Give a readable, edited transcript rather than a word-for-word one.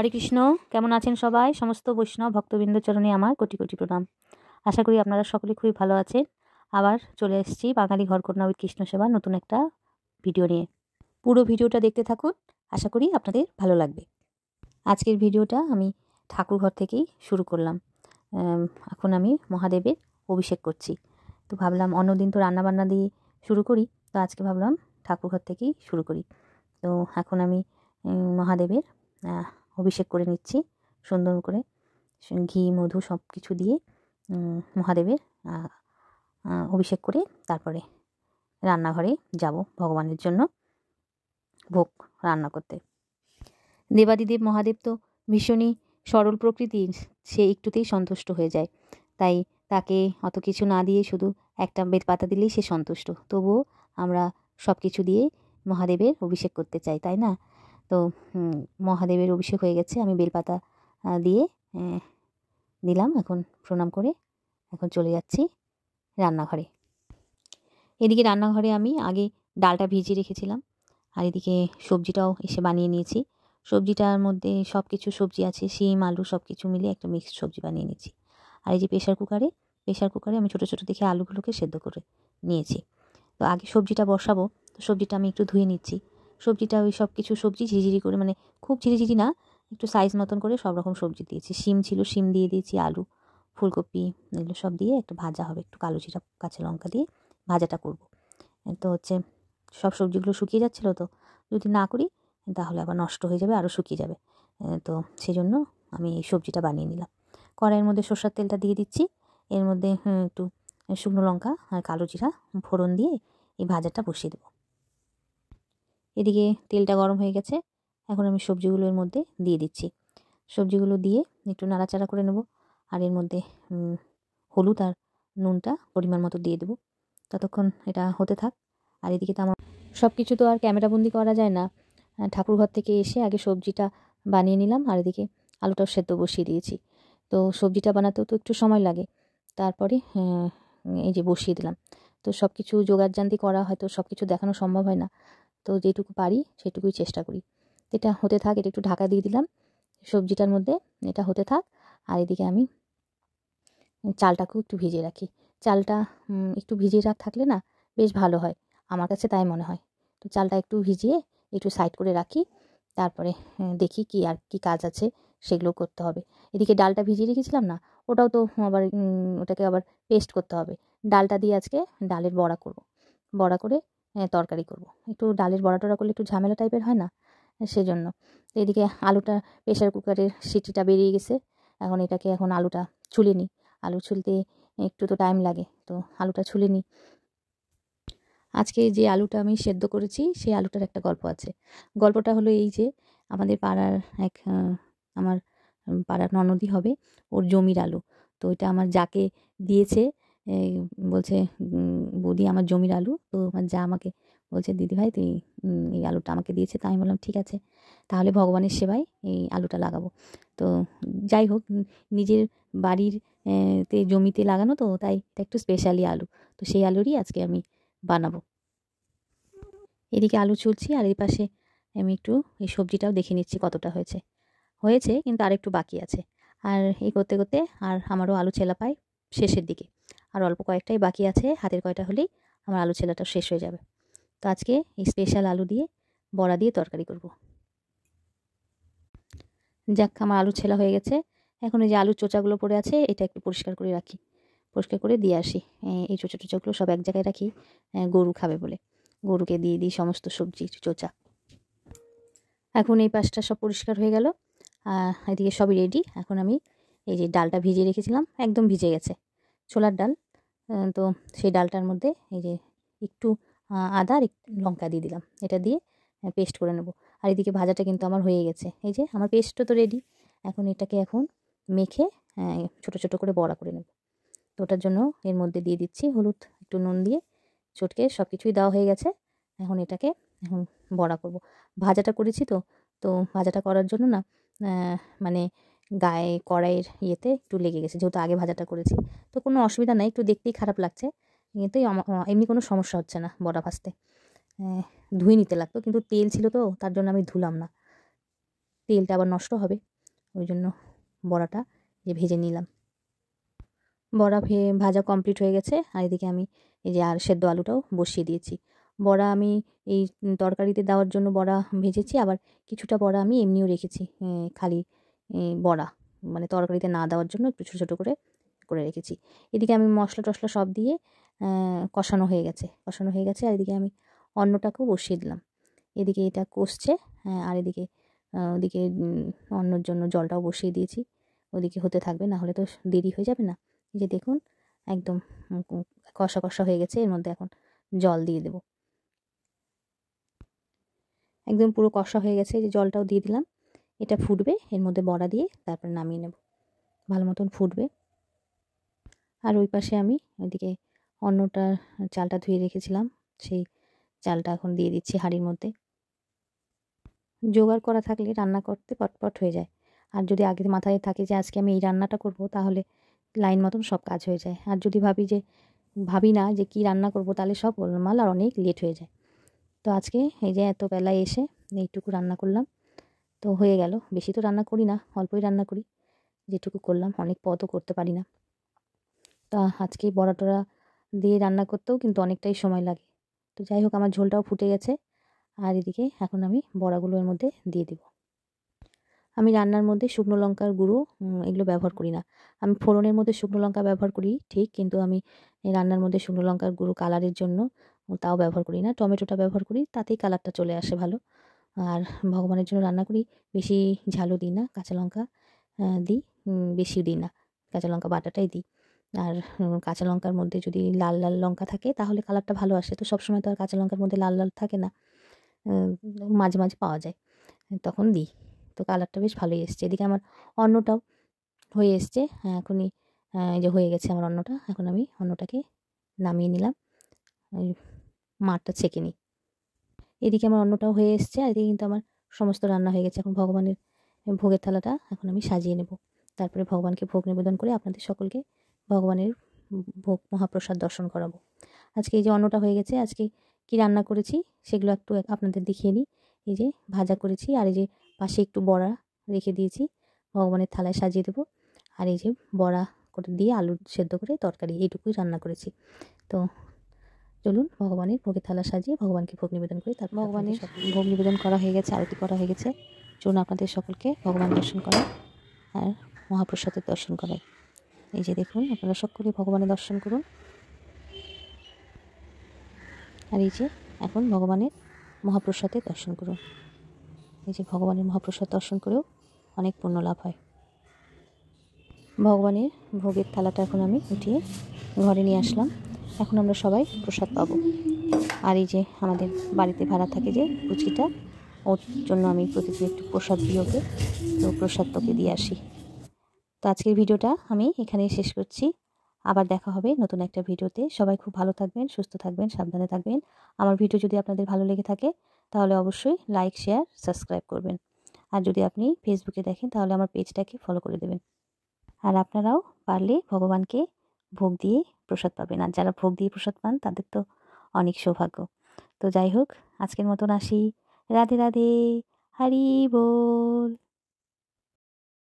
হরে কৃষ্ণ। কেমন আছেন সবাই? সমস্ত বৈষ্ণব ভক্তবৃন্দ চরণে আমার কোটি কোটি প্রণাম। আশা করি আপনারা সকলে খুবই ভালো আছেন। আবার চলে এসেছি বাঙালি ঘরকন্যা উইথ কৃষ্ণ সেবা নতুন একটা ভিডিও নিয়ে। পুরো ভিডিওটা দেখতে থাকুন, আশা করি আপনাদের ভালো লাগবে। আজকের ভিডিওটা আমি ঠাকুর ঘর থেকেই শুরু করলাম। এখন আমি মহাদেবের অভিষেক করছি। তো ভাবলাম অন্যদিন তো রান্নাবান্না দিয়ে শুরু করি, তো আজকে ভাবলাম ঠাকুর ঘর থেকেই শুরু করি। তো এখন আমি মহাদেবের অভিষেক করে নিচ্ছি সুন্দর করে, ঘি মধু সব কিছু দিয়ে মহাদেবের অভিষেক করে তারপরে রান্নাঘরে যাব ভগবানের জন্য ভোগ রান্না করতে। দেবাদিদেব মহাদেব তো ভীষণই সরল প্রকৃতির, সে একটুতেই সন্তুষ্ট হয়ে যায়। তাই তাকে অত কিছু না দিয়ে শুধু একটা বেলপাতা দিলেই সে সন্তুষ্ট। তবুও আমরা সব কিছু দিয়ে মহাদেবের অভিষেক করতে চাই, তাই না? তো মহাদেবের অভিষেক হয়ে গেছে, আমি বেলপাতা দিয়ে দিলাম। এখন প্রণাম করে এখন চলে যাচ্ছি রান্নাঘরে। এদিকে রান্নাঘরে আমি আগে ডালটা ভিজিয়ে রেখেছিলাম, আর এদিকে সবজিটাও এসে বানিয়ে নিয়েছি। সবজিটার মধ্যে সব কিছু সবজি আছে, শিম আলু সব কিছু মিলে একটা মিক্সড সবজি বানিয়ে নিয়েছি। আর এই যে প্রেশার কুকারে আমি ছোটো ছোটো দেখে আলুগুলোকে সেদ্ধ করে নিয়েছি। তো আগে সবজিটা বসাবো, তো সবজিটা আমি একটু ধুয়ে নিচ্ছি। সবজিটা ওই সব কিছু সবজি ঝিরিঝিরি করে, মানে খুব ঝিরিঝিরি না, একটু সাইজ মতন করে সব রকম সবজি দিয়েছি। শিম ছিল, শিম দিয়ে দিয়েছি, আলু, ফুলকপি, এগুলো সব দিয়ে একটু ভাজা হবে, একটু কালো জিরা কাঁচা লঙ্কা দিয়ে ভাজাটা করব। তো হচ্ছে সব সবজিগুলো শুকিয়ে যাচ্ছিলো, তো যদি না করি তাহলে আবার নষ্ট হয়ে যাবে, আরও শুকিয়ে যাবে। তো সেই জন্য আমি এই সবজিটা বানিয়ে নিলাম। কড়াইয়ের মধ্যে সরষের তেলটা দিয়ে দিচ্ছি, এর মধ্যে একটু শুকনো লঙ্কা আর কালো জিরা ফোড়ন দিয়ে এই ভাজাটা বসিয়ে দেবো। এদিকে তেলটা গরম হয়ে গেছে, এখন আমি সবজিগুলো এর মধ্যে দিয়ে দিচ্ছি। সবজিগুলো দিয়ে একটু নাড়াচাড়া করে নেব, আর এর মধ্যে হলুদ আর নুনটা পরিমাণ মতো দিয়ে দেবো। ততক্ষণ এটা হতে থাক। আর এদিকে তো আমার সব কিছু তো আর ক্যামেরাবন্দি করা যায় না, ঠাকুর ঘর থেকে এসে আগে সবজিটা বানিয়ে নিলাম, আর এদিকে আলুটাও সেদ্ধ বসিয়ে দিয়েছি। তো সবজিটা বানাতেও তো একটু সময় লাগে, তারপরে এই যে বসিয়ে দিলাম। তো সব কিছু জোগাড়জান্তি করা হয়তো সব কিছু দেখানো সম্ভব হয় না, তো যেটুকু পারি সেটুকুই চেষ্টা করি। এটা হতে থাক, এটা একটু ঢাকা দিয়ে দিলাম সবজিটার মধ্যে, এটা হতে থাক। আর এদিকে আমি চালটাকেও একটু ভিজিয়ে রাখি। চালটা একটু ভিজিয়ে থাকলে না বেশ ভালো হয়, আমার কাছে তাই মনে হয়। তো চালটা একটু ভিজিয়ে একটু সাইড করে রাখি, তারপরে দেখি কি আর কি কাজ আছে সেগুলো করতে হবে। এদিকে ডালটা ভিজিয়ে রেখেছিলাম না, ওটাও তো আবার ওটাকে আবার পেস্ট করতে হবে। ডালটা দিয়ে আজকে ডালের বড়া করব, বড়া করে তরকারি করব। একটু ডালের বড়া টড়া করলে একটু ঝামেলা টাইপের হয় না, সেজন্য। তো এদিকে আলুটা প্রেশার কুকারের সিটিটা বেরিয়ে গেছে, এখন এটাকে এখন আলুটা ছুলে নিই। আলু ছুলতে একটু তো টাইম লাগে, তো আলুটা ছুলে নিই। আজকে যে আলুটা আমি সেদ্ধ করেছি সেই আলুটার একটা গল্প আছে। গল্পটা হলো এই যে, আমাদের পাড়ার এক আমার পাড়ার ননদই হবে, ওর জমির আলু। তো এটা আমার যাকে দিয়েছে, বলছে বৌদি আমার জমির আলু। তো আমার যা আমাকে বলছে দিদিভাই তুই এই আলুটা আমাকে দিয়েছে। তো আমি বললাম ঠিক আছে, তাহলে ভগবানের সেবায় এই আলুটা লাগাবো। তো যাই হোক, নিজের বাড়ির তে জমিতে লাগানো, তো তাই এটা একটু স্পেশালি আলু, তো সেই আলুরই আজকে আমি বানাবো। এদিকে আলু ছুলছি, আর এই পাশে আমি একটু এই সবজিটাও দেখে নিচ্ছি কতটা হয়েছে কিন্তু আরেকটু বাকি আছে। আর এই করতে করতে আর আমারও আলু ছেলা পাই শেষের দিকে, আর অল্প কয়েকটাই বাকি আছে, হাতের কয়টা হলেই আমার আলু ছেলাটা শেষ হয়ে যাবে। তো আজকে এই স্পেশাল আলু দিয়ে বড়া দিয়ে তরকারি করব। যাক, আমার আলু ছেলা হয়ে গেছে। এখন এই যে আলুর চোচাগুলো পড়ে আছে, এটা একটু পরিষ্কার করে রাখি, পরিষ্কার করে দিয়ে আসি। এই চোচা টোচাগুলো সব এক জায়গায় রাখি, গরু খাবে বলে গরুকে দিয়ে দিই সমস্ত সবজির চোচা। এখন এই পাশটা সব পরিষ্কার হয়ে গেল, এদিকে সবই রেডি। এখন আমি এই যে ডালটা ভিজিয়ে রেখেছিলাম, একদম ভিজে গেছে, ছোলার ডাল। তো সেই ডালটার মধ্যে এই যে একটু আদা আর একটু লঙ্কা দিয়ে দিলাম, এটা দিয়ে পেস্ট করে নেব। আর এদিকে ভাজাটা কিন্তু আমার হয়ে গেছে, এই যে আমার পেস্টটা তো রেডি। এখন এটাকে এখন মেখে ছোটো ছোটো করে বড়া করে নেব। তো ওটার জন্য এর মধ্যে দিয়ে দিচ্ছি হলুদ, একটু নুন দিয়ে চটকে সব কিছুই দেওয়া হয়ে গেছে। এখন এটাকে এখন বড়া করব। ভাজাটা করেছি, তো তো ভাজাটা করার জন্য না মানে গায়ে কড়াইয়ের ইয়েতে একটু লেগে গেছে, যেহেতু আগে ভাজাটা করেছি। তো কোনো অসুবিধা নেই, একটু দেখতেই খারাপ লাগছে, কিন্তু এমনি কোনো সমস্যা হচ্ছে না বড়া ভাজতে। ধুয়ে নিতে লাগতো, কিন্তু তেল ছিল তো তার জন্য আমি ধুলাম না, তেলটা আবার নষ্ট হবে। ওই জন্য বড়াটা যে ভেজে নিলাম। বড়া ভাজা কমপ্লিট হয়ে গেছে। আর এদিকে আমি এই যে আর সেদ্ধ আলুটাও বসিয়ে দিয়েছি। বড়া আমি এই তরকারিতে দেওয়ার জন্য বড়া ভেজেছি, আবার কিছুটা বড়া আমি এমনিও রেখেছি, খালি বড়া মানে তরকারিতে না দেওয়ার জন্য একটু ছোটো ছোটো করে রেখেছি। এদিকে আমি মশলা টশলা সব দিয়ে কষানো হয়ে গেছে। আর এদিকে আমি অন্নটাকেও বসিয়ে দিলাম। এদিকে এটা কষছে, আর এদিকে ওদিকে অন্নর জন্য জলটাও বসিয়ে দিয়েছি। ওদিকে হতে থাকবে, না হলে তো দেরি হয়ে যাবে না। এই যে দেখুন একদম কষা কষা হয়ে গেছে। এর মধ্যে এখন জল দিয়ে দেব। একদম পুরো কষা হয়ে গেছে। এই যে জলটাও দিয়ে দিলাম। এটা ফুটবে, এর মধ্যে বড়া দিয়ে তারপর নামিয়ে নেব। ভালো মতন ফুটবে। আর ওই পাশে আমি ওইদিকে অন্নটা চালটা ধুয়ে রেখেছিলাম, সেই চালটা এখন দিয়ে দিচ্ছি হাঁড়ির মধ্যে। জোগাড় করা থাকলে রান্না করতে পটপট হয়ে যায়। আর যদি আগে মাথায় থাকে যে আজকে আমি এই রান্নাটা করব, তাহলে লাইন মতন সব কাজ হয়ে যায়। আর যদি ভাবি না যে কী রান্না করব, তাহলে সব গোলমাল আর অনেক লেট হয়ে যায়। তো আজকে এই যে এত বেলায় এসে এইটুকু রান্না করলাম, তো হয়ে গেল। বেশি তো রান্না করি না, অল্পই রান্না করি। যেটুকু করলাম, অনেক পদও করতে পারি না। তা আজকে বড়া টড়া দিয়ে রান্না করতেও কিন্তু অনেকটাই সময় লাগে। তো যাই হোক, আমার ঝোলটাও ফুটে গেছে। আর এদিকে এখন আমি বড়াগুলো এর মধ্যে দিয়ে দেব। আমি রান্নার মধ্যে শুকনো লঙ্কার গুঁড়ো এগুলো ব্যবহার করি না। আমি ফোড়নের মধ্যে শুকনো লঙ্কা ব্যবহার করি ঠিক, কিন্তু আমি রান্নার মধ্যে শুকনো লঙ্কার গুঁড়ো কালারের জন্য তাও ব্যবহার করি না। টমেটোটা ব্যবহার করি, তাতেই কালারটা চলে আসে ভালো। আর ভগবানের জন্য রান্না করি, বেশি ঝালও দিই না, কাঁচা লঙ্কা দিই, বেশিও দিই না, কাঁচা লঙ্কা বাটাটাই দিই। আর কাঁচা লঙ্কার মধ্যে যদি লাল লাল লঙ্কা থাকে তাহলে কালারটা ভালো আসে। তো সবসময় তো আর কাঁচা লঙ্কার মধ্যে লাল লাল থাকে না, মাঝে মাঝে পাওয়া যায়, তখন দিই। তো কালারটা বেশ ভালোই এসছে। এদিকে আমার অন্নটাও হয়ে এসছে। এখনই এই যে হয়ে গেছে আমার অন্নটা। এখন আমি অন্নটাকে নামিয়ে নিলাম, ওই মাঠটা ছেঁকে নিই। এদিকে আমার অন্নটাও হয়ে এসছে, আর এদিকে কিন্তু আমার সমস্ত রান্না হয়ে গেছে। এখন ভগবানের ভোগের থালাটা এখন আমি সাজিয়ে নেব। তারপরে ভগবানকে ভোগ নিবেদন করে আপনাদের সকলকে ভগবানের ভোগ মহাপ্রসাদ দর্শন করাবো। আজকে এই যে অন্নটা হয়ে গেছে, আজকে কি রান্না করেছি সেগুলো একটু আপনাদের দেখিয়ে নিই। এই যে ভাজা করেছি, আর এই যে পাশে একটু বড়া রেখে দিয়েছি, ভগবানের থালায় সাজিয়ে দেবো। আর এই যে বড়া করে দিয়ে আলু সেদ্ধ করে তরকারি, এইটুকুই রান্না করেছি। তো চলুন ভগবানের ভোগের থালা সাজিয়ে ভগবানকে ভোগ নিবেদন করি। তারপর ভগবানের ভোগ নিবেদন করা হয়ে গেছে, আরতি করা হয়ে গেছে। চলুন আপনাদের সকলকে ভগবান দর্শন করাই আর মহাপ্রসাদের দর্শন করাই। এই যে দেখুন, আপনারা সকলে ভগবানের দর্শন করুন। আর এই যে এখন ভগবানের মহাপ্রসাদের দর্শন করুন। এই যে ভগবানের মহাপ্রসাদ দর্শন করেও অনেক পুণ্য লাভ হয়। ভগবানের ভোগের থালাটা এখন আমি উঠিয়ে ঘরে নিয়ে আসলাম। এখন আমরা সবাই প্রসাদ পাবো। আর এই যে আমাদের বাড়িতে ভাড়া থাকে যে পুচিটা, ওর জন্য আমি প্রতিদিন একটু প্রসাদ দিই ওকে। তো প্রসাদ তোকে দিয়ে আসি। তো আজকের ভিডিওটা আমি এখানেই শেষ করছি। আবার দেখা হবে নতুন একটা ভিডিওতে। সবাই খুব ভালো থাকবেন, সুস্থ থাকবেন, সাবধানে থাকবেন। আমার ভিডিও যদি আপনাদের ভালো লেগে থাকে তাহলে অবশ্যই লাইক, শেয়ার, সাবস্ক্রাইব করবেন। আর যদি আপনি ফেসবুকে দেখেন তাহলে আমার পেজটাকে ফলো করে দেবেন। আর আপনারাও পারলে ভগবানকে ভোগ দিয়ে প্রসাদ পাবেন। আর যারা ভোগ দিয়ে প্রসাদ পান তাদের তো অনেক সৌভাগ্য। তো যাই হোক, আজকের মতন আসি। রাধে রাধে, হরি বল।